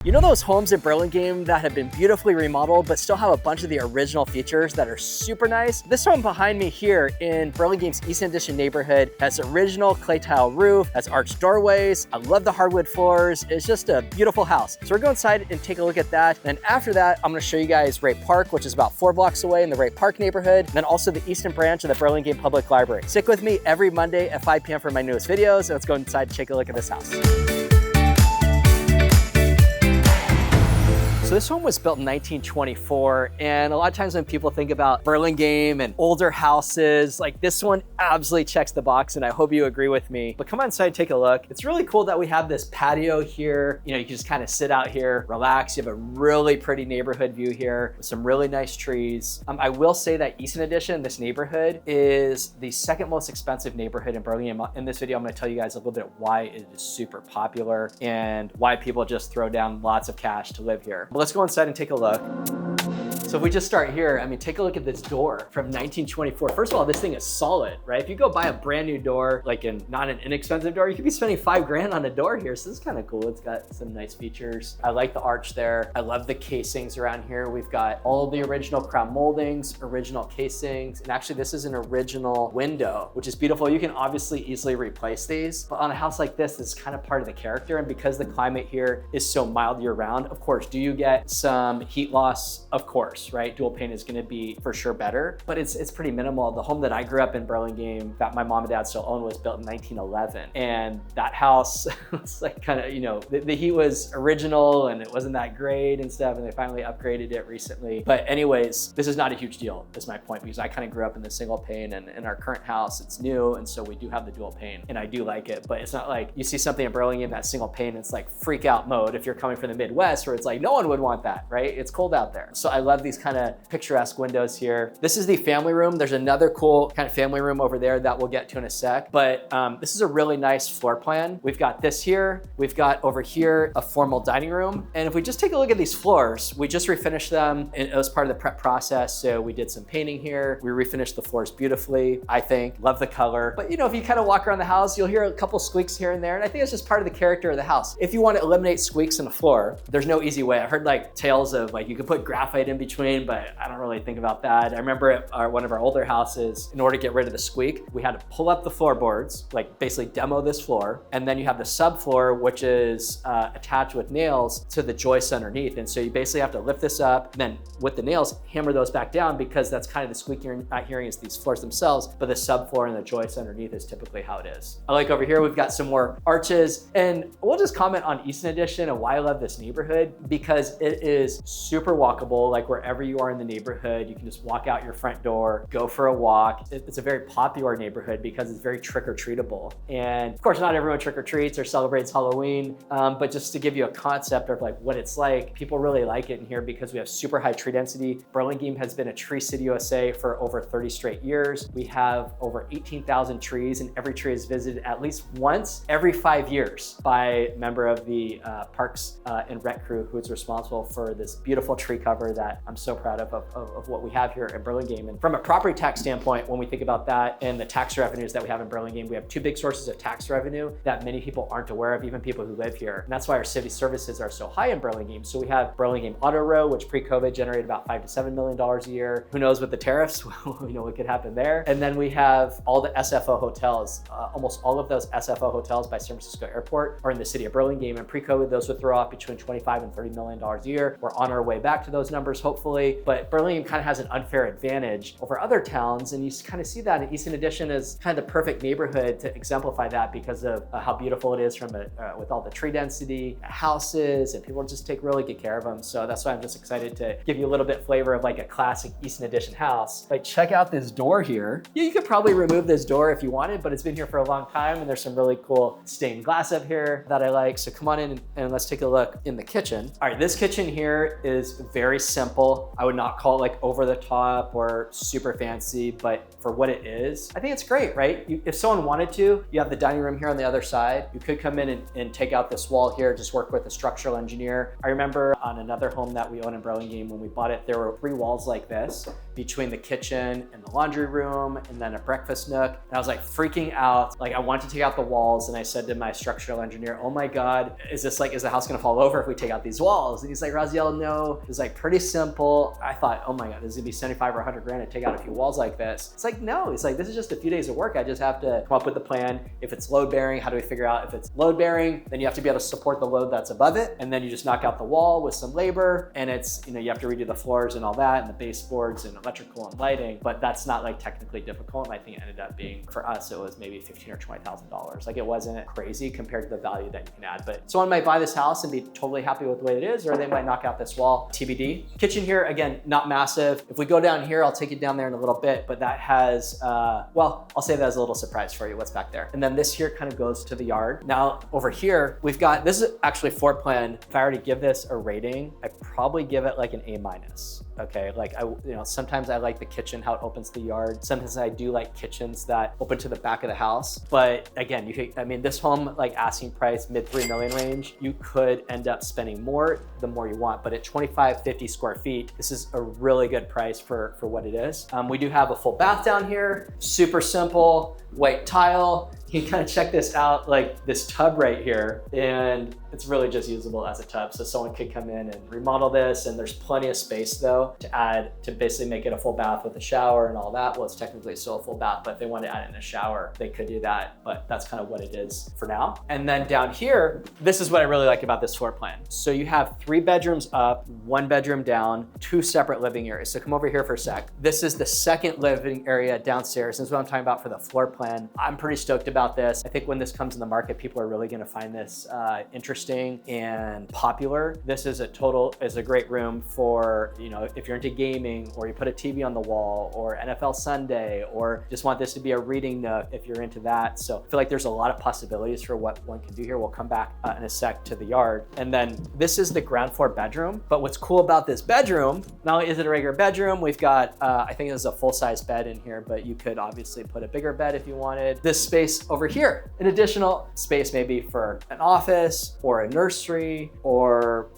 You know those homes in Burlingame that have been beautifully remodeled but still have a bunch of the original features that are super nice? This home behind me here in Burlingame's Easton Addition neighborhood has original clay tile roof, has arched doorways. I love the hardwood floors. It's just a beautiful house. So we're going inside and take a look at that. And after that, I'm gonna show you guys Wright Park, which is about 4 blocks away in the Wright Park neighborhood, and then also the Easton branch of the Burlingame Public Library. Stick with me every Monday at 5 p.m. for my newest videos. And let's go inside and take a look at this house. So this home was built in 1924, and a lot of times when people think about Burlingame and older houses, like this one absolutely checks the box, and I hope you agree with me. But come on inside and take a look. It's really cool that we have this patio here. You know, you can just kind of sit out here, relax. You have a really pretty neighborhood view here with some really nice trees. I will say that Easton Addition, this neighborhood, is the second most expensive neighborhood in Burlingame. In this video, I'm gonna tell you guys a little bit why it is super popular and why people just throw down lots of cash to live here. Let's go inside and take a look. So if we just start here, I mean, take a look at this door from 1924. First of all, this thing is solid, right? If you go buy a brand new door, like not an inexpensive door, you could be spending $5 on a door here. So this is kind of cool. It's got some nice features. I like the arch there. I love the casings around here. We've got all the original crown moldings, original casings. And actually this is an original window, which is beautiful. You can obviously easily replace these, but on a house like this, it's kind of part of the character. And because the climate here is so mild year round, of course, do you get some heat loss? Of course. Right? Dual pane is gonna be for sure better, but it's pretty minimal. The home that I grew up in, Burlingame, that my mom and dad still own, was built in 1911. And that house, it's like kind of, you know, the heat was original and it wasn't that great and stuff, and they finally upgraded it recently. But anyways, this is not a huge deal, is my point, because I kind of grew up in the single pane, and in our current house, it's new, and so we do have the dual pane, and I do like it, but it's not like you see something in Burlingame, that single pane, it's like freak out mode if you're coming from the Midwest, where it's like, no one would want that, right? It's cold out there. So I love these kind of picturesque windows here. This is the family room. There's another cool kind of family room over there that we'll get to in a sec, but this is a really nice floor plan. We've got this here. We've got over here a formal dining room. And if we just take a look at these floors, we just refinished them, and it was part of the prep process. So we did some painting here. We refinished the floors beautifully, I think. Love the color. But you know, if you kind of walk around the house, you'll hear a couple squeaks here and there. And I think it's just part of the character of the house. If you want to eliminate squeaks in the floor, there's no easy way. I heard like tales of like you could put graphite in between, but I don't really think about that. I remember at one of our older houses, in order to get rid of the squeak, we had to pull up the floorboards, like basically demo this floor. And then you have the subfloor, which is attached with nails to the joists underneath. And so you basically have to lift this up, and then with the nails, hammer those back down, because that's kind of the squeak you're not hearing is these floors themselves, but the subfloor and the joists underneath is typically how it is. I like over here, we've got some more arches, and we'll just comment on Easton Addition and why I love this neighborhood, because it is super walkable. Like wherever you are in the neighborhood, you can just walk out your front door, go for a walk. It's a very popular neighborhood because it's very trick-or-treatable. And of course, not everyone trick-or-treats or celebrates Halloween, but just to give you a concept of like what it's like, people really like it in here because we have super high tree density. Burlingame has been a Tree City USA for over 30 straight years. We have over 18,000 trees, and every tree is visited at least once every 5 years by a member of the Parks and Rec crew, who is responsible for this beautiful tree cover that I'm so proud of what we have here in Burlingame. And from a property tax standpoint, when we think about that and the tax revenues that we have in Burlingame, we have 2 big sources of tax revenue that many people aren't aware of, even people who live here. And that's why our city services are so high in Burlingame. So we have Burlingame Auto Row, which pre-COVID generated about $5 to $7 million a year. Who knows with the tariffs, we know what could happen there. And then we have all the SFO hotels. Almost all of those SFO hotels by San Francisco Airport are in the city of Burlingame. And pre-COVID, those would throw off between $25 and $30 million a year. We're on our way back to those numbers, hopefully. But Burlingame kind of has an unfair advantage over other towns, and you kind of see that in Easton Addition is kind of the perfect neighborhood to exemplify that because of how beautiful it is from with all the tree density, houses, and people just take really good care of them. So that's why I'm just excited to give you a little bit flavor of like a classic Easton Addition house. Like check out this door here. Yeah, you could probably remove this door if you wanted, but it's been here for a long time, and there's some really cool stained glass up here that I like. So come on in and let's take a look in the kitchen. All right, this kitchen here is very simple. simple. I would not call it like over the top or super fancy, but for what it is, I think it's great, right? If someone wanted to, you have the dining room here on the other side. You could come in and take out this wall here, just work with a structural engineer. I remember on another home that we own in Burlingame, when we bought it, there were 3 walls like this between the kitchen and the laundry room and then a breakfast nook. And I was like freaking out. Like I wanted to take out the walls, and I said to my structural engineer, oh my God, is the house gonna fall over if we take out these walls? And he's like, Raziel, no. It's like pretty simple. I thought, oh my God, this is gonna be 75 or 100 grand to take out a few walls like this. It's like, no, it's like, this is just a few days of work. I just have to come up with the plan. If it's load bearing, how do we figure out if it's load bearing? Then you have to be able to support the load that's above it. And then you just knock out the wall with some labor, and it's, you have to redo the floors and all that, and the baseboards and electrical and lighting, but that's not like technically difficult. And I think it ended up being, for us, it was maybe $15,000 or $20,000. Like it wasn't crazy compared to the value that you can add. But someone might buy this house and be totally happy with the way it is, or they might knock out this wall. TBD. Kitchen here, again, not massive. If we go down here, I'll take you down there in a little bit, but that has, well, I'll say that as a little surprise for you, what's back there. And then this here kind of goes to the yard. Now over here, we've got, this is actually floor plan. If I were to give this a rating, I'd probably give it like an A-. Okay, like sometimes I like the kitchen, how it opens the yard. Sometimes I do like kitchens that open to the back of the house. But again, this home, like asking price, mid 3 million range, you could end up spending more the more you want. But at 2550 square feet, this is a really good price for what it is. We do have a full bath down here, super simple, white tile. You can kind of check this out, like this tub right here, and it's really just usable as a tub. So someone could come in and remodel this, and there's plenty of space though to add, to basically make it a full bath with a shower and all that. Well, it's technically still a full bath, but if they want to add it in a shower, they could do that, but that's kind of what it is for now. And then down here, this is what I really like about this floor plan. So you have 3 bedrooms up, 1 bedroom down, 2 separate living areas. So come over here for a sec. This is the second living area downstairs. This is what I'm talking about for the floor plan. I'm pretty stoked about this. I think when this comes in the market, people are really going to find this interesting and popular. This is a great room for, if you're into gaming, or you put a TV on the wall, or NFL Sunday, or just want this to be a reading nook if you're into that. So I feel like there's a lot of possibilities for what one can do here. We'll come back in a sec to the yard. And then this is the ground floor bedroom. But what's cool about this bedroom, not only is it a regular bedroom, we've got, I think there's a full-size bed in here, but you could obviously put a bigger bed if you wanted. This space over here, an additional space maybe for an office or a nursery, or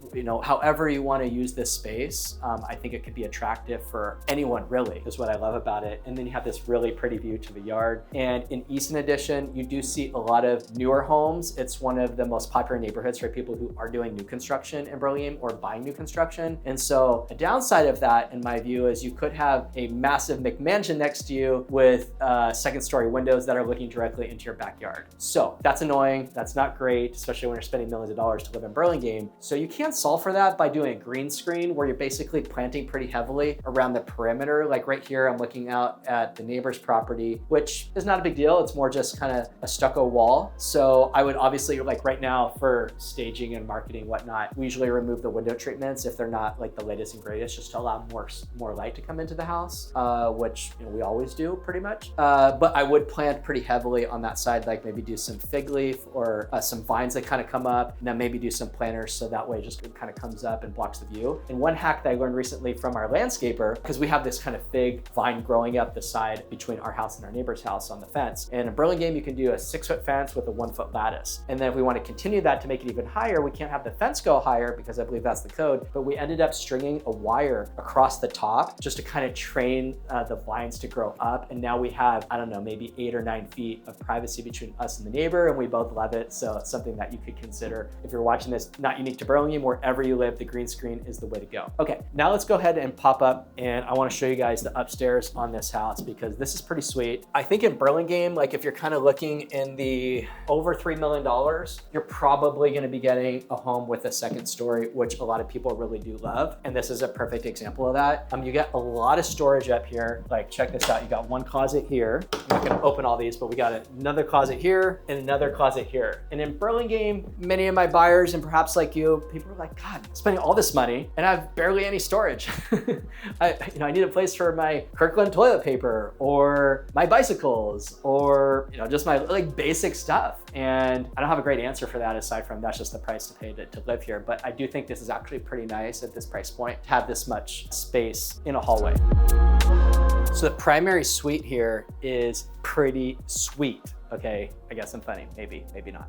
however you want to use this space. I think it could be attractive for anyone, really, is what I love about it. And then you have this really pretty view to the yard. And in Easton Addition, you do see a lot of newer homes. It's one of the most popular neighborhoods for people who are doing new construction in Burlingame or buying new construction. And so a downside of that, in my view, is you could have a massive McMansion next to you with 2nd story windows that are looking directly into your backyard. So that's annoying. That's not great, especially when you're spending millions of dollars to live in Burlingame. So you can't solve for that by doing a green screen where you're basically planting pretty heavily around the perimeter. Like right here, I'm looking out at the neighbor's property, which is not a big deal. It's more just kind of a stucco wall. So I would obviously, like right now for staging and marketing, whatnot, we usually remove the window treatments if they're not like the latest and greatest, just to allow more light to come into the house, which we always do pretty much. But I would plant pretty heavily on that side, like maybe do some fig leaf or some vines that kind of come up, and then maybe do some planters so that way it just kind of comes up and blocks the view. And one hack that I learned recently from our landscaper, because we have this kind of fig vine growing up the side between our house and our neighbor's house on the fence. And in Burlingame, you can do a 6-foot fence with a 1-foot lattice. And then if we want to continue that to make it even higher, we can't have the fence go higher because I believe that's the code, but we ended up stringing a wire across the top just to kind of train the vines to grow up. And now we have, I don't know, maybe 8 or 9 feet of privacy between us and the neighbor, and we both love it. So it's something that you could consider if you're watching this, not unique to Burlingame, wherever you live, the green screen is the way to go. Okay, now let's go ahead and pop up, and I want to show you guys the upstairs on this house because this is pretty sweet. I think in Burlingame, like if you're kind of looking in the over $3 million, you're probably going to be getting a home with a 2nd story, which a lot of people really do love. And this is a perfect example of that. You get a lot of storage up here. Like check this out. You got 1 closet here. I'm not going to open all these, but we got another closet here and another closet here. And in Burlingame, many of my buyers, and perhaps like you, people are like, God, spending all this money and I have barely any storage. storage. I need a place for my Kirkland toilet paper or my bicycles or just my like basic stuff. And I don't have a great answer for that aside from that's just the price to pay to live here. But I do think this is actually pretty nice at this price point to have this much space in a hallway. So the primary suite here is pretty sweet. Okay, I guess I'm funny, maybe not.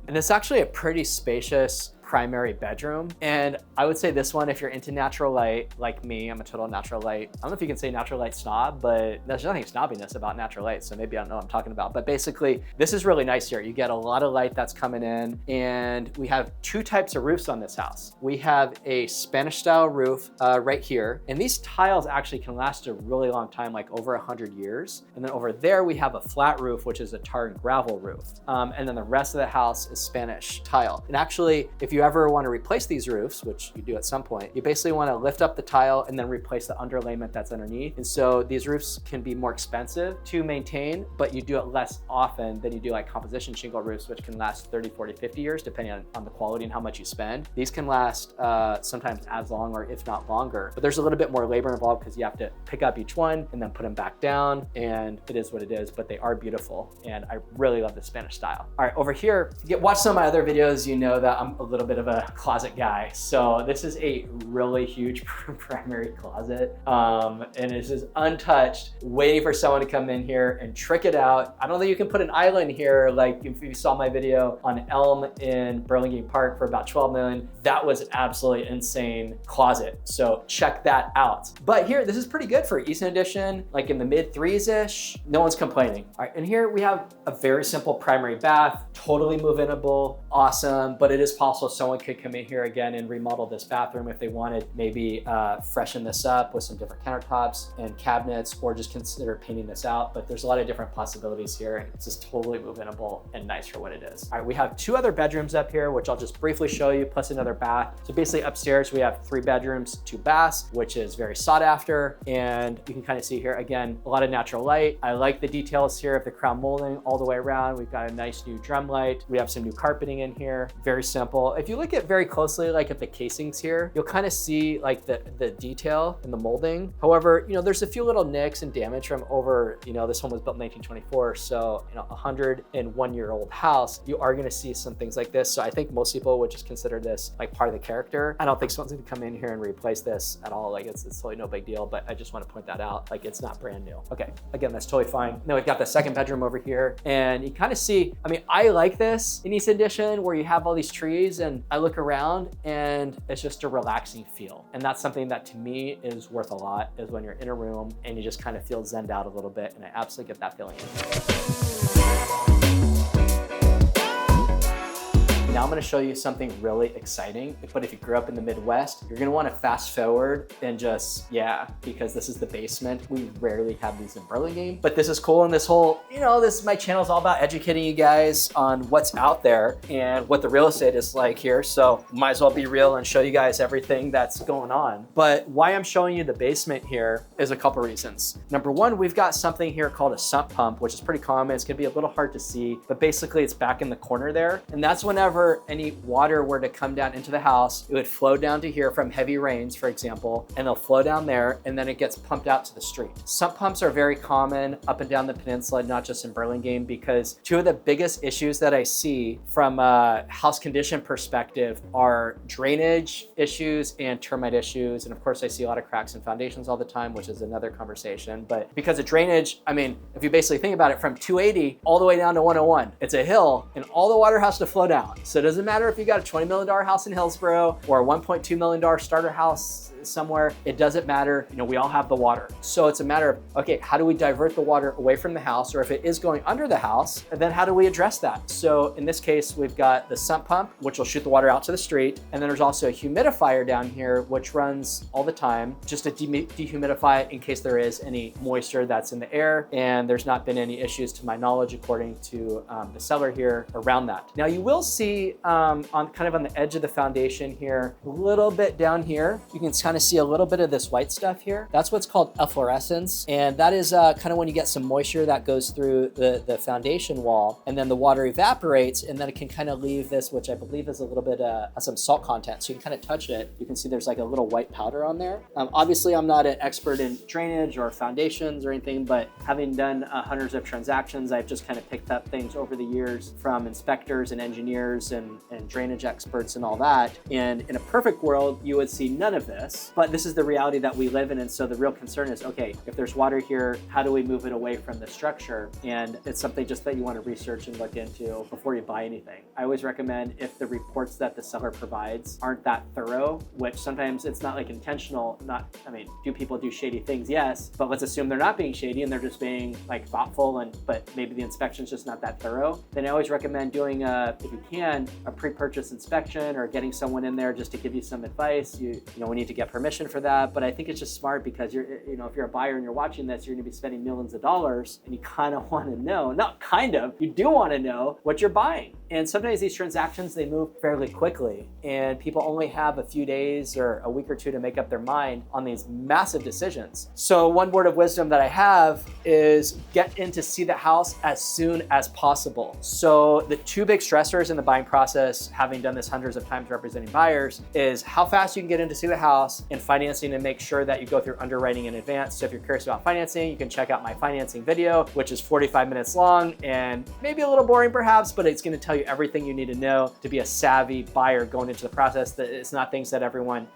And it's actually a pretty spacious primary bedroom. And I would say this one, if you're into natural light, like me, I'm a total natural light. I don't know if you can say natural light snob, but there's nothing snobbiness about natural light. So maybe I don't know what I'm talking about, but basically this is really nice here. You get a lot of light that's coming in, and we have two types of roofs on this house. We have a Spanish style roof right here. And these tiles actually can last a really long time, like over 100 years. And then over there, we have a flat roof, which is a tar and gravel roof. And then the rest of the house is Spanish tile. And actually, if you ever want to replace these roofs, which you do at some point, you basically want to lift up the tile and then replace the underlayment that's underneath. And so these roofs can be more expensive to maintain, but you do it less often than you do like composition shingle roofs, which can last 30, 40, 50 years, depending on the quality and how much you spend. These can last sometimes as long or if not longer, but there's a little bit more labor involved because you have to pick up each one and then put them back down, and it is what it is, but they are beautiful. And I really love the Spanish style. All right, over here, if you watch some of my other videos, you know that I'm a little bit of a closet guy. So this is a really huge primary closet. And it's just untouched, waiting for someone to come in here and trick it out. I don't think you can put an island here. Like if you saw my video on Elm in Burlingame Park for about 12 million, that was an absolutely insane closet. So check that out. But here, this is pretty good for Easton Addition, like in the mid threes-ish. No one's complaining. All right, and here we have a very simple primary bath, totally move-inable, awesome, but it is possible someone could come in here again and remodel this bathroom if they wanted, maybe freshen this up with some different countertops and cabinets, or just consider painting this out. But there's a lot of different possibilities here. It's just totally move-inable and nice for what it is. All right, we have two other bedrooms up here, which I'll just briefly show you, plus another bath. So basically upstairs, we have 3 bedrooms, 2 baths, which is very sought after. And you can kind of see here, again, a lot of natural light. I like the details here of the crown molding all the way around. We've got a nice new drum light. We have some new carpeting in here, very simple. If you look at very closely, like at the casings here, you'll kind of see like the detail in the molding. However, there's a few little nicks and damage from over, this home was built in 1924. So, 101-year-old house, you are going to see some things like this. So I think most people would just consider this like part of the character. I don't think someone's going to come in here and replace this at all. Like it's totally no big deal, but I just want to point that out. Like it's not brand new. Okay. Again, that's totally fine. Now we've got the second bedroom over here, and you kind of see, I like this in Easton Addition where you have all these trees, and I look around and it's just a relaxing feel. And that's something that to me is worth a lot, is when you're in a room and you just kind of feel zenned out a little bit. And I absolutely get that feeling. Now I'm gonna show you something really exciting, but if you grew up in the Midwest, you're gonna wanna fast forward and just, because this is the basement. We rarely have these in Burlingame, but this is cool. And this whole, my channel is all about educating you guys on what's out there and what the real estate is like here. So might as well be real and show you guys everything that's going on. But why I'm showing you the basement here is a couple reasons. Number one, we've got something here called a sump pump, which is pretty common. It's gonna be a little hard to see, but basically it's back in the corner there. And that's whenever any water were to come down into the house, it would flow down to here from heavy rains, for example, and they'll flow down there, and then it gets pumped out to the street. Sump pumps are very common up and down the peninsula, not just in Burlingame, because two of the biggest issues that I see from a house condition perspective are drainage issues and termite issues. And of course, I see a lot of cracks in foundations all the time, which is another conversation. But because of drainage, if you basically think about it, from 280 all the way down to 101, it's a hill, and all the water has to flow down. So it doesn't matter if you got a $20 million house in Hillsboro or a $1.2 million starter house somewhere, it doesn't matter. We all have the water. So it's a matter of, okay, how do we divert the water away from the house? Or if it is going under the house, then how do we address that? So in this case, we've got the sump pump, which will shoot the water out to the street. And then there's also a humidifier down here, which runs all the time, just to dehumidify in case there is any moisture that's in the air. And there's not been any issues to my knowledge, according to the seller here, around that. Now you will see see on the edge of the foundation here, a little bit down here, you can kind of see a little bit of this white stuff here. That's what's called efflorescence. And that is kind of when you get some moisture that goes through the foundation wall, and then the water evaporates, and then it can kind of leave this, which I believe is a little bit some salt content. So you can kind of touch it. You can see there's like a little white powder on there. Obviously, I'm not an expert in drainage or foundations or anything, but having done hundreds of transactions, I've just kind of picked up things over the years from inspectors and engineers and drainage experts and all that. And in a perfect world, you would see none of this, but this is the reality that we live in. And so the real concern is, okay, if there's water here, how do we move it away from the structure? And it's something just that you want to research and look into before you buy anything. I always recommend, if the reports that the seller provides aren't that thorough, which sometimes it's not like intentional, do people do shady things? Yes, but let's assume they're not being shady and they're just being like thoughtful, but maybe the inspection's just not that thorough. Then I always recommend doing if you can, a pre-purchase inspection, or getting someone in there just to give you some advice. You we need to get permission for that, but I think it's just smart, because if you're a buyer and you're watching this, you're going to be spending millions of dollars, and you kind of want to know, you do want to know what you're buying. And sometimes these transactions, they move fairly quickly, and people only have a few days or a week or two to make up their mind on these massive decisions. So one word of wisdom that I have is get in to see the house as soon as possible. So the two big stressors in the buying process, having done this hundreds of times representing buyers, is how fast you can get in to see the house, and financing, and make sure that you go through underwriting in advance. So if you're curious about financing, you can check out my financing video, which is 45 minutes long and maybe a little boring perhaps, but it's going to tell you everything you need to know to be a savvy buyer going into the process. That it's not things that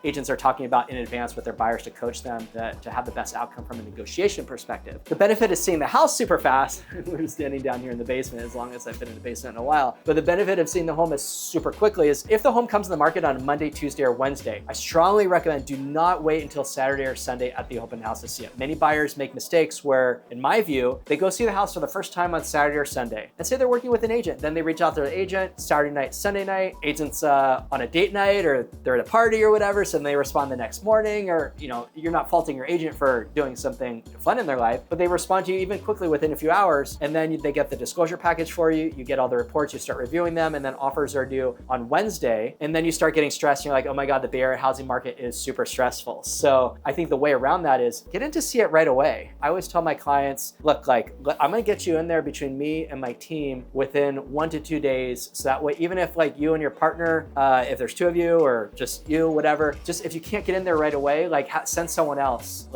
agents are talking about in advance with their buyers to coach them to have the best outcome from a negotiation perspective. The benefit is seeing the house super fast. We're standing down here in the basement, as long as I've been in the basement in a while. But the benefit of seeing the home is super quickly is, if the home comes in the market on Monday, Tuesday, or Wednesday, I strongly recommend do not wait until Saturday or Sunday at the open house to see it. Many buyers make mistakes where, in my view, they go see the house for the first time on Saturday or Sunday and say they're working with an agent. Then they reach out to their agent Saturday night, Sunday night, agent's on a date night, or they're at a party or whatever, so then they respond the next morning. Or you're not faulting your agent for doing something fun in their life, but they respond to you even quickly within a few hours, and then they get the disclosure package for you, you get all the reports, you start reviewing them, and then offers are due on Wednesday, and then you start getting stressed, and you're like, oh my God, the Bay Area housing market is super stressful. So I think the way around that is get in to see it right away. I always tell my clients, look, I'm gonna get you in there between me and my team within 1 to 2 days, so that way, even if like you and your partner, if there's two of you or just you, whatever, just if you can't get in there right away, send someone else.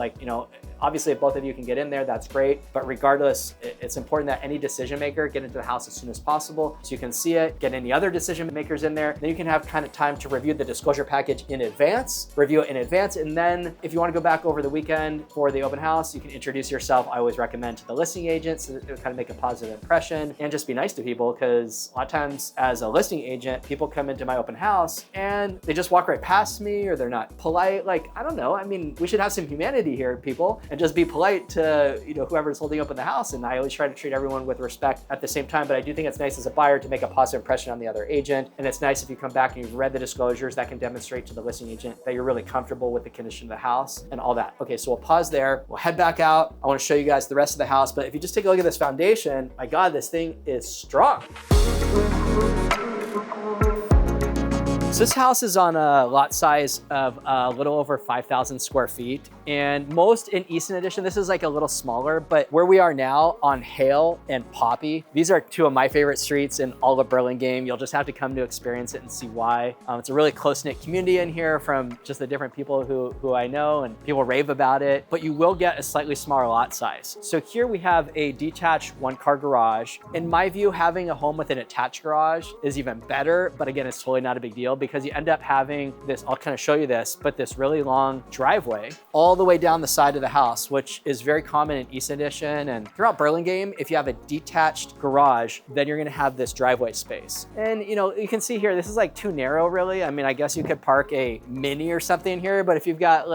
Obviously, if both of you can get in there, that's great. But regardless, it's important that any decision maker get into the house as soon as possible so you can see it, get any other decision makers in there. Then you can have kind of time to review the disclosure package in advance, review it in advance. And then if you want to go back over the weekend for the open house, you can introduce yourself. I always recommend to the listing agent, so that it kind of make a positive impression, and just be nice to people, because a lot of times as a listing agent, people come into my open house and they just walk right past me, or they're not polite. I don't know. We should have some humanity here, people, and just be polite to whoever's holding open the house. And I always try to treat everyone with respect at the same time. But I do think it's nice as a buyer to make a positive impression on the other agent. And it's nice if you come back and you've read the disclosures, that can demonstrate to the listing agent that you're really comfortable with the condition of the house and all that. Okay, so we'll pause there. We'll head back out. I want to show you guys the rest of the house. But if you just take a look at this foundation, my God, this thing is strong. So this house is on a lot size of a little over 5,000 square feet. And most in Easton Addition, this is like a little smaller, but where we are now on Hale and Poppy, these are two of my favorite streets in all of Burlingame. You'll just have to come to experience it and see why. It's a really close-knit community in here from just the different people who I know, and people rave about it, but you will get a slightly smaller lot size. So here we have a detached one-car garage. In my view, having a home with an attached garage is even better, but again, it's totally not a big deal, because you end up having this, I'll kind of show you this, but this really long driveway all the way down the side of the house, which is very common in Easton Addition and throughout Burlingame. If you have a detached garage, then you're gonna have this driveway space. And you can see here, this is like too narrow, really. I guess you could park a Mini or something in here, but if you've got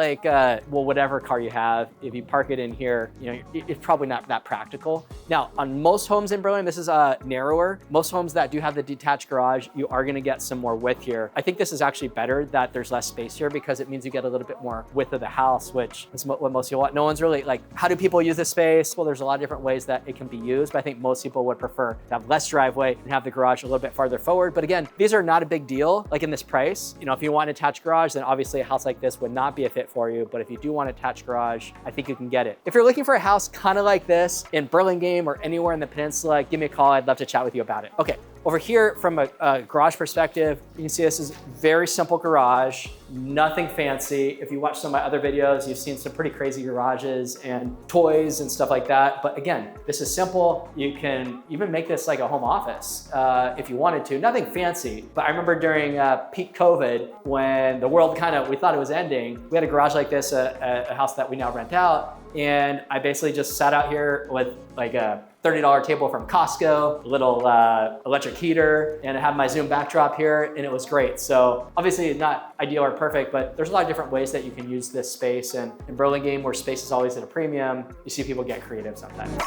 whatever car you have, if you park it in here, it's probably not that practical. Now, on most homes in Burlingame, this is narrower. Most homes that do have the detached garage, you are gonna get some more width here. I think this is actually better that there's less space here because it means you get a little bit more width of the house, which is what most people want. No one's really like, how do people use this space? Well, there's a lot of different ways that it can be used, but I think most people would prefer to have less driveway and have the garage a little bit farther forward. But again, these are not a big deal. Like in this price, you know, if you want an attached garage, then obviously a house like this would not be a fit for you. But if you do want an attached garage, I think you can get it. If you're looking for a house kind of like this in Burlingame or anywhere in the peninsula, give me a call. I'd love to chat with you about it. Okay. Over here, from a garage perspective, you can see this is very simple garage, nothing fancy. If you watch some of my other videos, you've seen some pretty crazy garages and toys and stuff like that. But again, this is simple. You can even make this like a home office if you wanted to. Nothing fancy, but I remember during peak COVID, when the world we thought it was ending, we had a garage like this, a house that we now rent out. And I basically just sat out here with like a $30 table from Costco, a little electric heater, and I have my Zoom backdrop here, and it was great. So obviously not ideal or perfect, but there's a lot of different ways that you can use this space. And in Burlingame, where space is always at a premium, you see people get creative sometimes.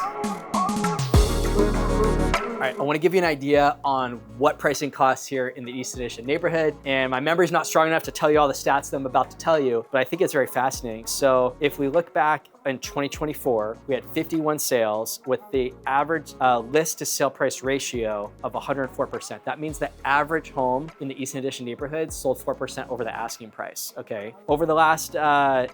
All right, I want to give you an idea on what pricing costs here in the Easton Addition neighborhood. And my memory's not strong enough to tell you all the stats that I'm about to tell you, but I think it's very fascinating. So if we look back in 2024, we had 51 sales with the average list to sale price ratio of 104%. That means the average home in the Easton Addition neighborhood sold 4% over the asking price, okay? Over the last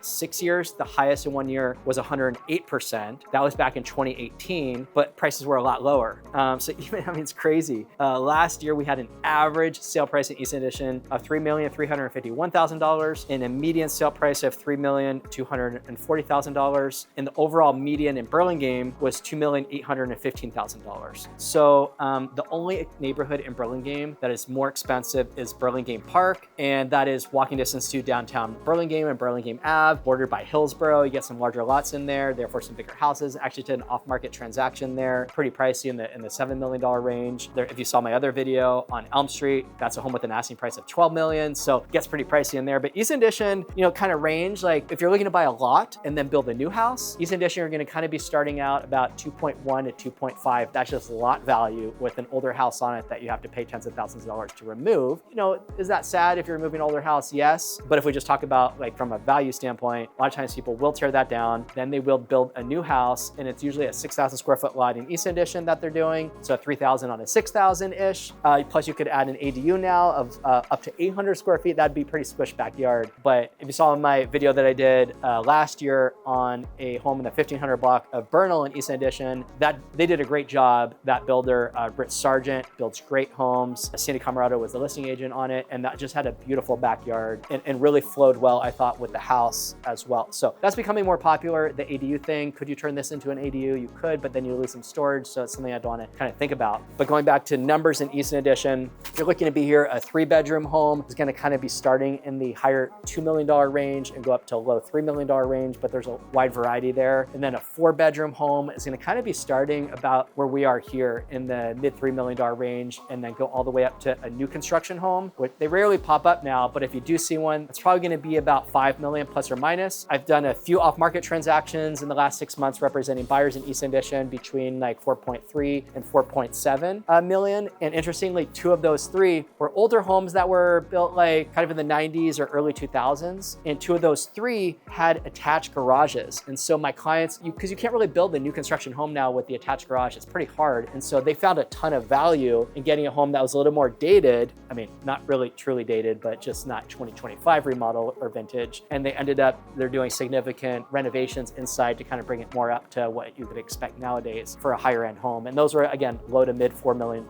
6 years, the highest in 1 year was 108%. That was back in 2018, but prices were a lot lower. So even, I mean, it's crazy. Last year, we had an average sale price in Easton Addition of $3,351,000 and a median sale price of $3,240,000. And the overall median in Burlingame was $2,815,000. So the only neighborhood in Burlingame that is more expensive is Burlingame Park, and that is walking distance to downtown Burlingame and Burlingame Ave, bordered by Hillsborough. You get some larger lots in there, therefore some bigger houses. Actually did an off-market transaction there, pretty pricey in the $7 million range. There, if you saw my other video on Elm Street, that's a home with an asking price of $12 million, so it gets pretty pricey in there. But Easton Addition, you know, kind of range, like if you're looking to buy a lot and then build a new house, Easton Addition are going to kind of be starting out about 2.1 to 2.5. That's just lot value with an older house on it that you have to pay tens of thousands of dollars to remove. You know, is that sad if you're removing an older house? Yes. But if we just talk about like from a value standpoint, a lot of times people will tear that down, then they will build a new house, and it's usually a 6,000 square foot lot in Easton Addition that they're doing. So 3,000 on a 6,000-ish. Plus you could add an ADU now of up to 800 square feet. That'd be pretty squish backyard. But if you saw my video that I did last year on a home in the 1500 block of Bernal in Easton Addition, that they did a great job. That builder, Britt Sargent, builds great homes. Sandy Camarado was the listing agent on it, and that just had a beautiful backyard and really flowed well, I thought, with the house as well. So that's becoming more popular, the ADU thing. Could you turn this into an ADU? You could, but then you lose some storage, so it's something I'd want to kind of think about. But going back to numbers in Easton Addition, if you're looking to be here, a 3-bedroom home is going to kind of be starting in the higher $2 million range and go up to low $3 million range, but there's a wide variety there. And then a 4-bedroom home is going to kind of be starting about where we are here in the mid $3 million range, and then go all the way up to a new construction home, which they rarely pop up now, but if you do see one, it's probably going to be about 5 million plus or minus. I've done a few off-market transactions in the last 6 months representing buyers in Easton Addition between like 4.3 and 4.7 million. And interestingly, 2 of those 3 were older homes that were built like kind of in the 90s or early 2000s. And 2 of those 3 had attached garages. And so my clients, because you can't really build a new construction home now with the attached garage, it's pretty hard. And so they found a ton of value in getting a home that was a little more dated. I mean, not really truly dated, but just not 2025 remodel or vintage. And they ended up, they're doing significant renovations inside to kind of bring it more up to what you could expect nowadays for a higher end home. And those were, again, low to mid $4 million.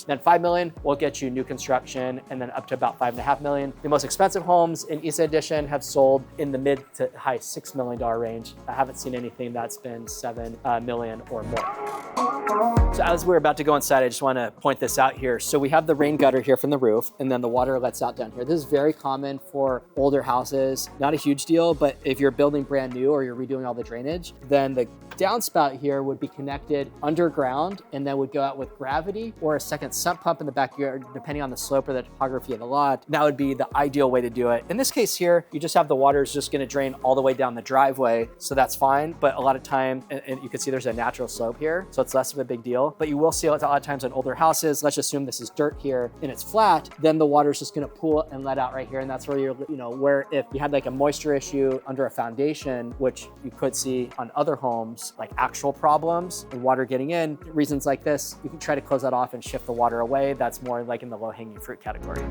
Then 5 million will get you new construction, and then up to about 5.5 million. The most expensive homes in Easton Addition have sold in the mid to high $6 million range. I haven't seen anything that's been 7 million or more. So as we're about to go inside, I just want to point this out here. So we have the rain gutter here from the roof, and then the water lets out down here. This is very common for older houses. Not a huge deal, but if you're building brand new or you're redoing all the drainage, then the downspout here would be connected underground and then would go out with gravity or a second sump pump in the backyard, depending on the slope or the topography of the lot. That would be the ideal way to do it. In this case here, you just have the water is just going to drain all the way down the driveway, so that's fine. But a lot of time, and you can see there's a natural slope here, so it's less of a big deal, but you will see it a lot of times on older houses. Let's assume this is dirt here and it's flat, then the water's just gonna pool and let out right here. And that's where you're, where if you had like a moisture issue under a foundation, which you could see on other homes, like actual problems and water getting in, reasons like this, you can try to close that off and shift the water away. That's more like in the low-hanging fruit category.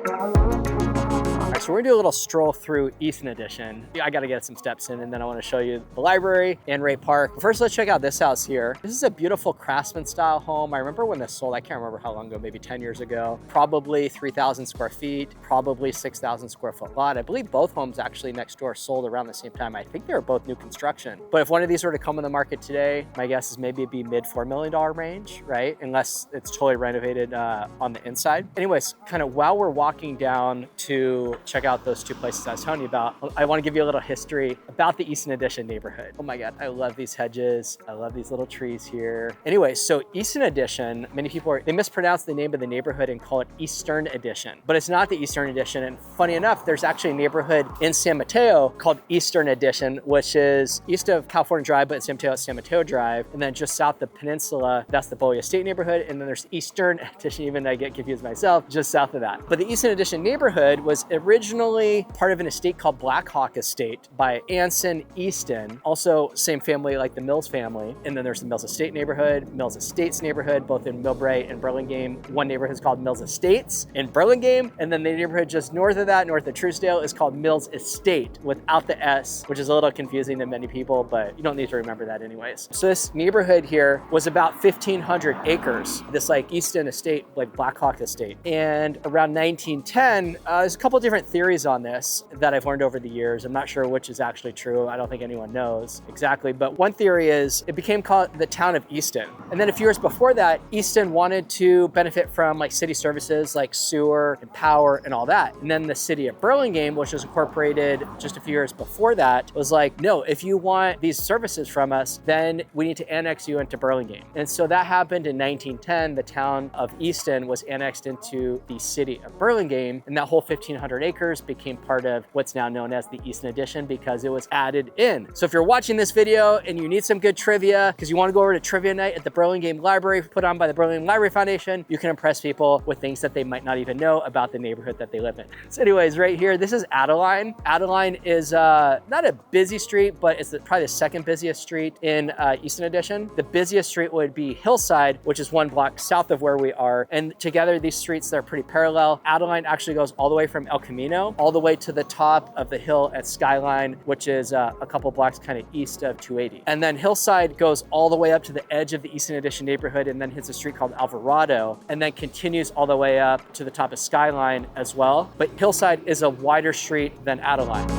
All right, so we're gonna do a little stroll through Easton Addition. I gotta get some steps in and then I wanna show you the library and Ray Park. First, let's check out this house here. This is a beautiful craftsman style home. I remember when this sold, I can't remember how long ago, maybe 10 years ago. Probably 3,000 square feet, probably 6,000 square foot lot. I believe both homes actually next door sold around the same time. I think they were both new construction. But if one of these were to come on the market today, my guess is maybe it'd be mid $4 million range, right? Unless it's totally renovated on the inside. Anyways, kind of while we're walking down to check out those two places I was telling you about, I want to give you a little history about the Easton Addition neighborhood. Oh my God, I love these hedges. I love these little trees here. Anyway, so Easton Addition, many people, they mispronounce the name of the neighborhood and call it Eastern Addition, but it's not the Eastern Addition. And funny enough, there's actually a neighborhood in San Mateo called Eastern Addition, which is east of California Drive, but in San Mateo, it's San Mateo Drive. And then just south the peninsula, that's the Bowie Estate neighborhood. And then there's Eastern Addition, even I get confused myself, just south of that. But the Easton Addition neighborhood was originally part of an estate called Black Hawk Estate by Anson Easton, also same family like the Mills family. And then there's the Mills Estate neighborhood, Mills Estates neighborhood, both in Millbrae and Burlingame. One neighborhood is called Mills Estates in Burlingame. And then the neighborhood just north of that, north of Truesdale, is called Mills Estate without the S, which is a little confusing to many people, but you don't need to remember that anyways. So this neighborhood here was about 1,500 acres, this like Easton Estate, like Black Hawk Estate. And around 1910, there's a couple different theories on this that I've learned over the years. I'm not sure which is actually true. I don't think anyone knows exactly, but one theory is it became called the town of Easton. And then a few years before that, Easton wanted to benefit from like city services like sewer and power and all that. And then the city of Burlingame, which was incorporated just a few years before that, was like, no, if you want these services from us, then we need to annex you into Burlingame. And so that happened in 1910. The town of Easton was annexed into the city of Burlingame, and that whole 1,500 acres became part of what's now known as the Easton Addition because it was added in. So if you're watching this video and you need some good trivia because you want to go over to trivia night at the Burlingame Library put on by the Burlingame Library Foundation, you can impress people with things that they might not even know about the neighborhood that they live in. So anyways, right here, this is Adeline. Adeline is not a busy street, but it's probably the second busiest street in Easton Addition. The busiest street would be Hillside, which is one block south of where we are. And together, these streets, they're pretty parallel. Adeline actually goes all the way from El Camino, all the way to the top of the hill at Skyline, which is a couple blocks kind of east of 280. And then Hillside goes all the way up to the edge of the Easton Addition neighborhood and then hits a street called Alvarado, and then continues all the way up to the top of Skyline as well. But Hillside is a wider street than Adeline.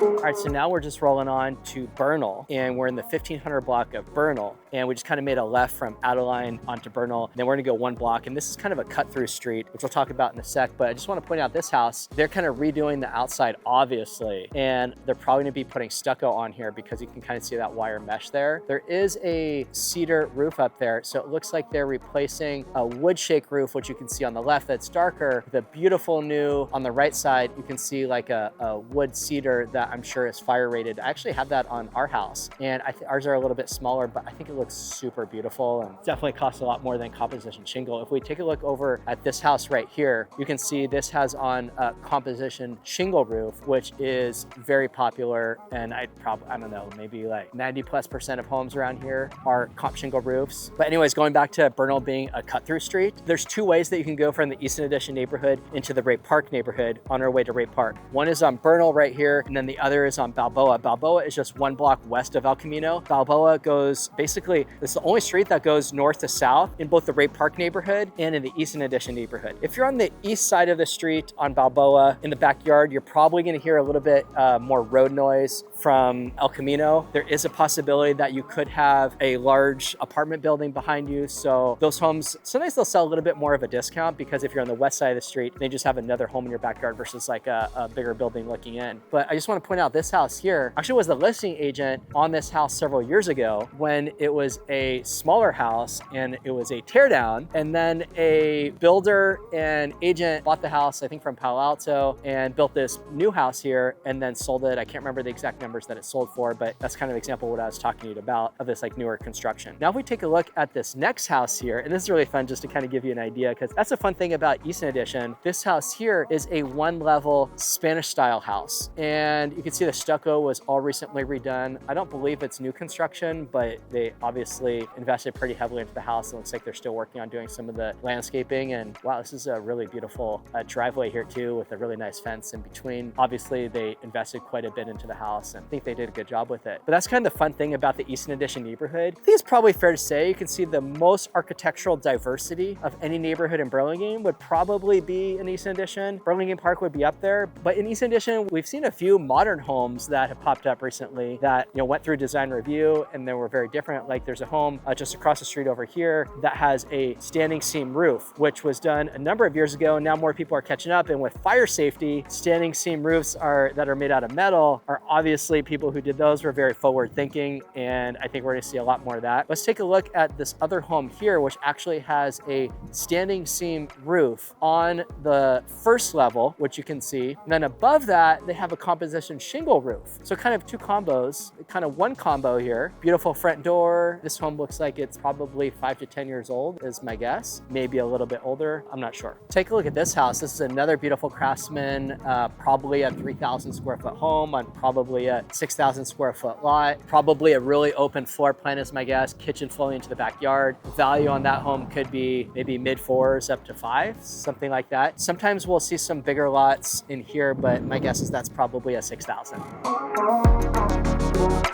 All right, so now we're just rolling on to Bernal, and we're in the 1500 block of Bernal, and we just kind of made a left from Adeline onto Bernal, and then we're gonna go one block, and this is kind of a cut-through street, which we'll talk about in a sec, but I just wanna point out this house, they're kind of redoing the outside, obviously, and they're probably gonna be putting stucco on here because you can kind of see that wire mesh there. There is a cedar roof up there, so it looks like they're replacing a wood shake roof, which you can see on the left that's darker. The beautiful new, on the right side, you can see like a wood cedar that I'm sure is fire rated. I actually have that on our house, and ours are a little bit smaller, but I think it looks super beautiful and definitely costs a lot more than composition shingle. If we take a look over at this house right here, you can see this has on a composition shingle roof, which is very popular. And I don't know, maybe like 90+% of homes around here are comp shingle roofs. But anyways, going back to Bernal being a cut-through street, there's two ways that you can go from the Easton Addition neighborhood into the Ray Park neighborhood on our way to Ray Park. One is on Bernal right here, and then the other is on Balboa. Balboa is just one block west of El Camino. Balboa goes, basically, it's the only street that goes north to south in both the Ray Park neighborhood and in the Easton Addition neighborhood. If you're on the east side of the street on Balboa in the backyard, you're probably gonna hear a little bit more road noise from El Camino. There is a possibility that you could have a large apartment building behind you. So those homes, sometimes they'll sell a little bit more of a discount because if you're on the west side of the street, they just have another home in your backyard versus like a bigger building looking in. But I just want to point out this house here actually was the listing agent on this house several years ago when it was a smaller house and it was a tear down. And then a builder and agent bought the house, I think from Palo Alto, and built this new house here and then sold it. I can't remember the exact numbers that it sold for, but that's kind of an example of what I was talking to you about of this like newer construction. Now, if we take a look at this next house here, and this is really fun just to kind of give you an idea, because that's a fun thing about Easton Addition. This house here is a one-level Spanish style house. And you can see the stucco was all recently redone. I don't believe it's new construction, but they obviously invested pretty heavily into the house. It looks like they're still working on doing some of the landscaping. And wow, this is a really beautiful driveway here too, with a really nice fence in between. Obviously, they invested quite a bit into the house and I think they did a good job with it. But that's kind of the fun thing about the Easton Addition neighborhood. I think it's probably fair to say you can see the most architectural diversity of any neighborhood in Burlingame would probably be in Easton Addition. Burlingame Park would be up there, but in Easton Addition, we've seen a few modern homes that have popped up recently that went through design review and they were very different. Like there's a home just across the street over here that has a standing seam roof, which was done a number of years ago, and now more people are catching up. And with fire safety, standing seam roofs that are made out of metal are obviously people who did those were very forward thinking, and I think we're gonna see a lot more of that. Let's take a look at this other home here, which actually has a standing seam roof on the first level, which you can see. And then above that, they have a composition shingle roof. So kind of two combos, kind of one combo here. Beautiful front door. This home looks like it's probably 5 to 10 years old is my guess. Maybe a little bit older, I'm not sure. Take a look at this house. This is another beautiful Craftsman, probably a 3,000 square foot home on probably a 6,000 square foot lot. Probably a really open floor plan is my guess. Kitchen flowing into the backyard. Value on that home could be maybe mid 4s up to 5, something like that. Sometimes we'll see some bigger lots in here, but my guess is that's probably a 6,000.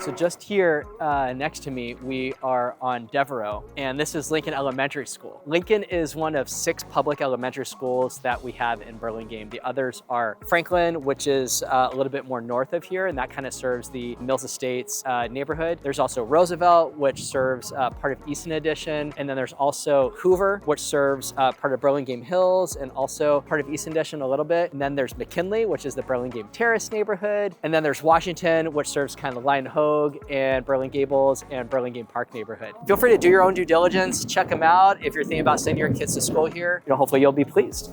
So just here next to me, we are on Devereaux, and this is Lincoln Elementary School. Lincoln is one of 6 public elementary schools that we have in Burlingame. The others are Franklin, which is a little bit more north of here, and that kind of serves the Mills Estates neighborhood. There's also Roosevelt, which serves part of Easton Addition, and then there's also Hoover, which serves part of Burlingame Hills and also part of Easton Addition a little bit. And then there's McKinley, which is the Burlingame Terrace neighborhood. And then there's Washington, which serves kind of Lion Hogue and Burlingame Gables and Burlingame Park neighborhood. Feel free to do your own due diligence, check them out. If you're thinking about sending your kids to school here, hopefully you'll be pleased.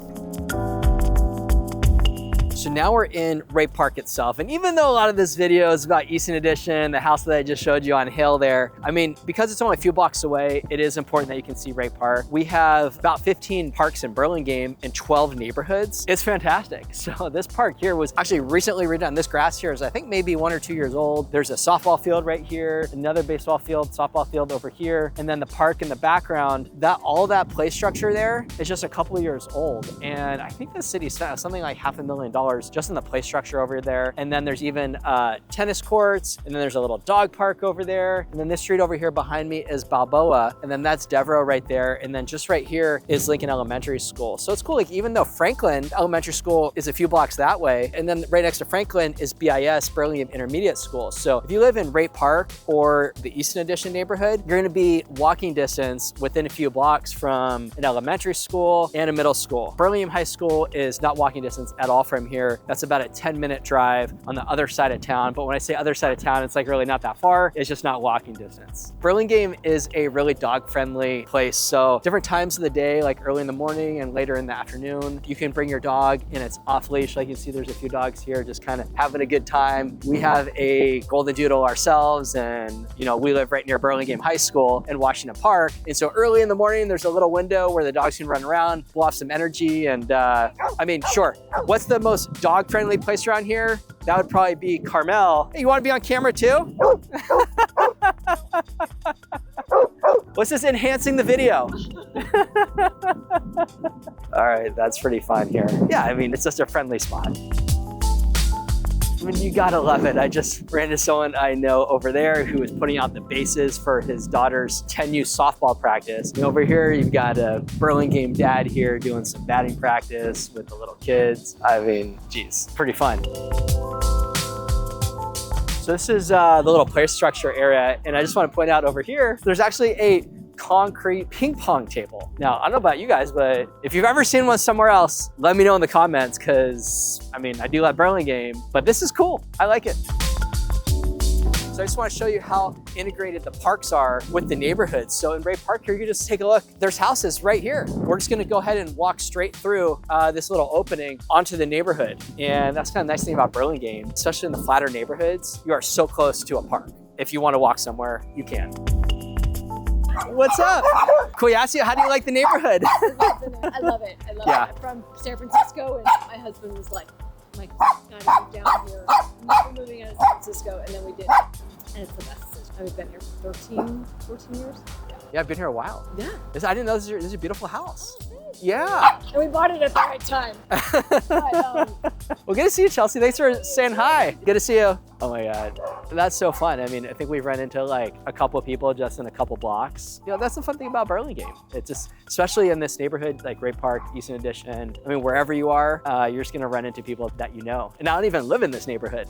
So now we're in Ray Park itself. And even though a lot of this video is about Easton Addition, the house that I just showed you on Hill there, I mean, because it's only a few blocks away, it is important that you can see Ray Park. We have about 15 parks in Burlingame and 12 neighborhoods. It's fantastic. So this park here was actually recently redone. This grass here is, I think, maybe 1 or 2 years old. There's a softball field right here, another baseball field, softball field over here, and then the park in the background. All that play structure there is just a couple of years old. And I think the city spent something like $500,000 just in the play structure over there. And then there's even tennis courts, and then there's a little dog park over there. And then this street over here behind me is Balboa, and then that's Devereaux right there. And then just right here is Lincoln Elementary School. So it's cool, like even though Franklin Elementary School is a few blocks that way, and then right next to Franklin is BIS, Burlingame Intermediate School. So if you live in Ray Park or the Easton Addition neighborhood, you're gonna be walking distance within a few blocks from an elementary school and a middle school. Burlingame High School is not walking distance at all from here. That's about a 10-minute drive on the other side of town. But when I say other side of town, it's like really not that far. It's just not walking distance. Burlingame is a really dog-friendly place. So different times of the day, like early in the morning and later in the afternoon, you can bring your dog and it's off leash. Like you can see, there's a few dogs here just kind of having a good time. We have a golden doodle ourselves, and we live right near Burlingame High School and Washington Park. And so early in the morning, there's a little window where the dogs can run around, blow off some energy. And I mean, sure, what's the most dog-friendly place around here? That would probably be Carmel. Hey, you want to be on camera too? What's this enhancing the video? All right, that's pretty fun here. Yeah, I mean, it's just a friendly spot. I mean, you gotta love it. I just ran into someone I know over there who is putting out the bases for his daughter's 10U softball practice. And over here, you've got a Burlingame dad here doing some batting practice with the little kids. I mean, geez, pretty fun. So this is the little play structure area. And I just want to point out over here, there's actually a concrete ping pong table. Now, I don't know about you guys, but if you've ever seen one somewhere else, let me know in the comments, because I mean, I do like Burlingame, but this is cool. I like it. So I just want to show you how integrated the parks are with the neighborhood. So in Ray Park here, you just take a look. There's houses right here. We're just going to go ahead and walk straight through this little opening onto the neighborhood. And that's kind of the nice thing about Burlingame, especially in the flatter neighborhoods. You are so close to a park. If you want to walk somewhere, you can. What's up? Can we ask you, how do you like the neighborhood? I love it. I love it. I'm from San Francisco, and my husband was like, gotta move down here. Never moving out of San Francisco, and then we did. And it's the best decision. I've been here for 14 years. Yeah, I've been here a while. Yeah. I didn't know this is a beautiful house. Oh, yeah. And we bought it at the right time. Well, good to see you, Chelsea. Thanks for saying hi. Good to see you. Oh my God, that's so fun. I mean, I think we've run into like a couple of people just in a couple blocks. You know, that's the fun thing about Burlingame. It's just, especially in this neighborhood, like Ray Park, Easton Addition. I mean, wherever you are, you're just gonna run into people that you know. And I don't even live in this neighborhood.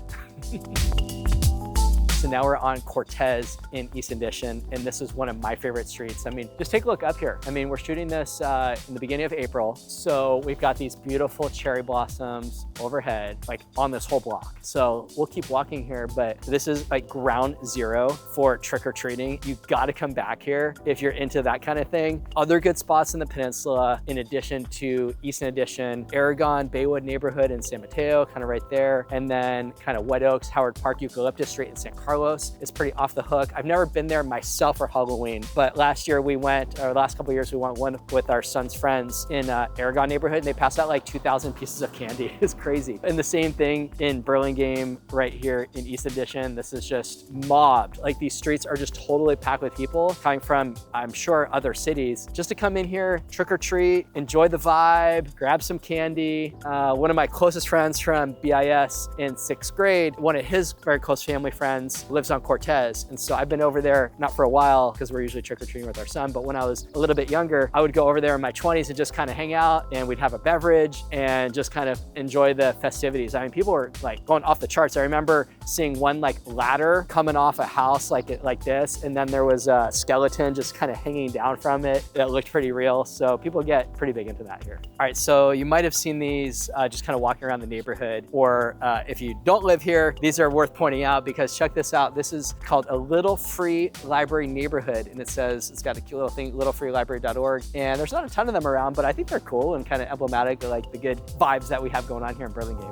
So now we're on Cortez in Easton Addition, and this is one of my favorite streets. I mean, just take a look up here. I mean, we're shooting this in the beginning of April, so we've got these beautiful cherry blossoms overhead, like on this whole block. So we'll keep walking here, but this is like ground zero for trick-or-treating. You gotta come back here if you're into that kind of thing. Other good spots in the peninsula, in addition to Easton Addition, Aragon, Baywood neighborhood in San Mateo, kind of right there, and then kind of White Oaks, Howard Park, Eucalyptus Street in San Carlos is pretty off the hook. I've never been there myself for Halloween, but last year we went, or last couple of years we went one with our son's friends in Aragon neighborhood, and they passed out like 2,000 pieces of candy. It's crazy. And the same thing in Burlingame right here in East Addition. This is just mobbed. Like these streets are just totally packed with people coming from, I'm sure, other cities just to come in here, trick or treat, enjoy the vibe, grab some candy. One of my closest friends from BIS in 6th grade, one of his very close family friends lives on Cortez. And so I've been over there, not for a while, because we're usually trick-or-treating with our son, but when I was a little bit younger, I would go over there in my 20s and just kind of hang out, and we'd have a beverage and just kind of enjoy the festivities. I mean, people were like going off the charts. I remember seeing one like ladder coming off a house like this, and then there was a skeleton just kind of hanging down from it that looked pretty real. So people get pretty big into that here. All right, so you might have seen these just kind of walking around the neighborhood, or if you don't live here, these are worth pointing out because check this out. This is called a Little Free Library Neighborhood, and it says, it's got a cute little thing, littlefreelibrary.org, and there's not a ton of them around, but I think they're cool and kind of emblematic of like the good vibes that we have going on here in Burlingame.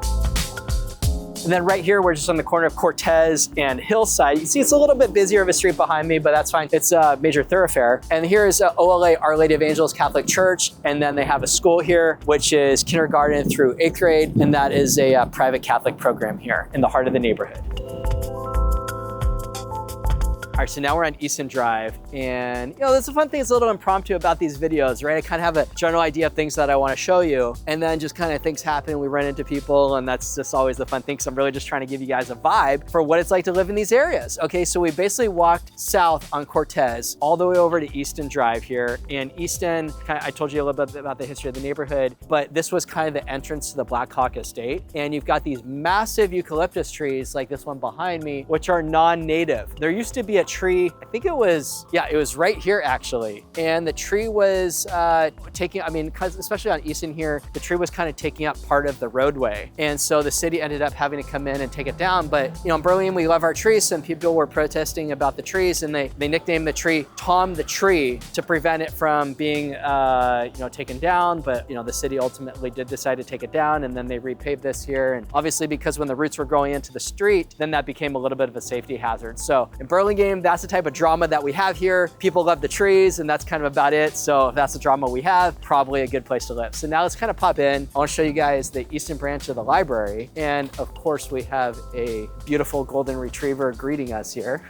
And then right here, we're just on the corner of Cortez and Hillside. You see it's a little bit busier of a street behind me, but that's fine. It's a major thoroughfare. And here is OLA, Our Lady of Angels Catholic Church. And then they have a school here, which is kindergarten through 8th grade. And that is a private Catholic program here in the heart of the neighborhood. All right, so now we're on Easton Drive, and you know, that's the fun thing, it's a little impromptu about these videos, right? I kind of have a general idea of things that I want to show you, and then just kind of things happen, we run into people, and that's just always the fun thing, because I'm really just trying to give you guys a vibe for what it's like to live in these areas. Okay, so we basically walked south on Cortez all the way over to Easton Drive here, and Easton, I told you a little bit about the history of the neighborhood, but this was kind of the entrance to the Black Hawk Estate, and you've got these massive eucalyptus trees, like this one behind me, which are non-native. There used to be a tree, I think it was right here actually. And the tree was taking, I mean, especially on Easton here, the tree was kind of taking up part of the roadway. And so the city ended up having to come in and take it down. But you know, in Burlingame, we love our trees. Some people were protesting about the trees, and they nicknamed the tree Tom the Tree to prevent it from being taken down. But you know, the city ultimately did decide to take it down, and then they repaved this here. And obviously, because when the roots were growing into the street, then that became a little bit of a safety hazard. So in Burlingame, that's the type of drama that we have here. People love the trees, and that's kind of about it. So if that's the drama we have, probably a good place to live. So now let's kind of pop in. I want to show you guys the Eastern branch of the library. And of course, we have a beautiful golden retriever greeting us here.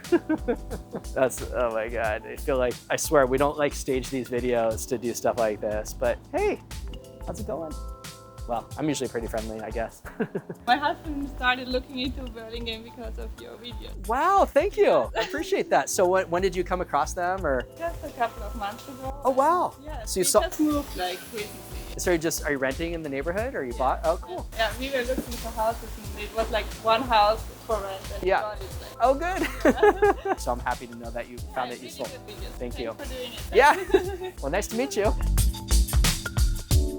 That's, oh my God. I feel like, I swear, we don't like stage these videos to do stuff like this, but hey, how's it going? Well, I'm usually pretty friendly, I guess. My husband started looking into Burlingame because of your videos. Wow, thank you. I appreciate that. So when did you come across them, or? Just a couple of months ago. Oh, wow. Yeah, so you just moved like recently. So are you renting in the neighborhood, or you bought? Oh, cool. Yeah, we were looking for houses in It was like one house for rent. And Yeah. God, it's like, Oh, good. So I'm happy to know that you found it really useful. good videos. Thank you. Thanks for doing it. Yeah. Well, nice to meet you.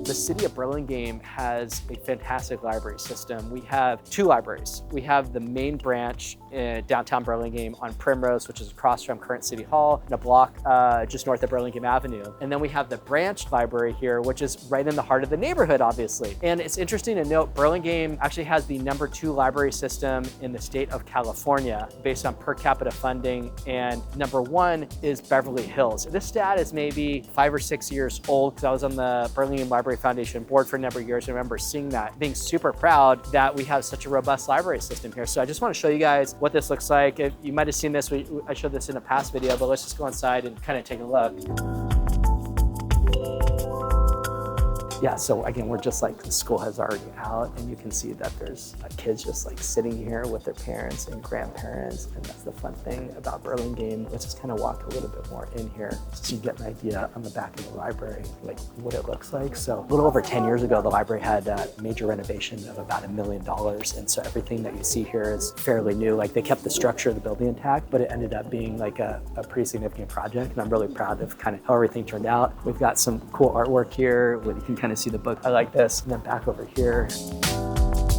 The city of Burlingame has a fantastic library system. We have two libraries. We have the main branch in downtown Burlingame on Primrose, which is across from Current City Hall, in a block just north of Burlingame Avenue. And then we have the branch library here, which is right in the heart of the neighborhood, obviously. And it's interesting to note, Burlingame actually has the #2 library system in the state of California based on per capita funding. And #1 is Beverly Hills. This stat is maybe 5 or 6 years old because I was on the Burlingame Library Foundation board for a number of years. I remember seeing that, being super proud that we have such a robust library system here. So I just want to show you guys what this looks like. You might have seen this, I showed this in a past video, but let's just go inside and kind of take a look. Yeah, so again, we're just like, the school has already out, and you can see that there's kids just like sitting here with their parents and grandparents, and that's the fun thing about Burlingame. Let's just kind of walk a little bit more in here so you get an idea on the back of the library, like what it looks like. So a little over 10 years ago, the library had a major renovation of about $1 million, and so everything that you see here is fairly new. Like, they kept the structure of the building intact, but it ended up being like a pretty significant project, and I'm really proud of kind of how everything turned out. We've got some cool artwork here where you can kind of see the book. I like this. And then back over here.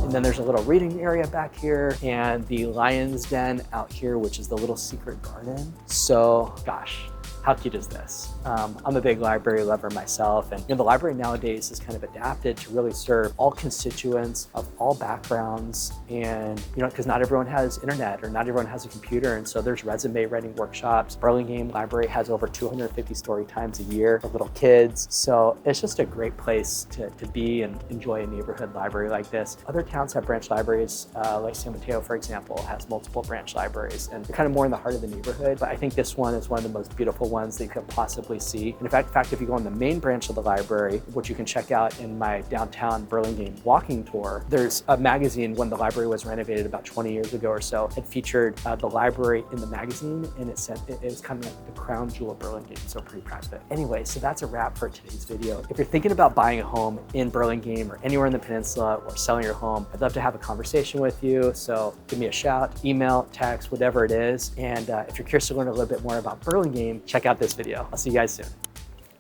And then there's a little reading area back here, and the lion's den out here, which is the little secret garden. So, gosh, how cute is this? I'm a big library lover myself, and the library nowadays is kind of adapted to really serve all constituents of all backgrounds, and because not everyone has internet or not everyone has a computer, and so there's resume writing workshops. Burlingame Library has over 250 story times a year for little kids, so it's just a great place to be and enjoy a neighborhood library like this. Other towns have branch libraries, like San Mateo, for example, has multiple branch libraries, and they're kind of more in the heart of the neighborhood, but I think this one is one of the most beautiful ones that you could possibly see. And in fact, if you go on the main branch of the library, which you can check out in my downtown Burlingame walking tour, there's a magazine when the library was renovated about 20 years ago or so. It featured the library in the magazine, and it said it was kind of like the crown jewel of Burlingame, so pretty proud of it. Anyway, so that's a wrap for today's video. If you're thinking about buying a home in Burlingame or anywhere in the peninsula, or selling your home, I'd love to have a conversation with you. So give me a shout, email, text, whatever it is. And if you're curious to learn a little bit more about Burlingame, check out this video. I'll see you guys soon.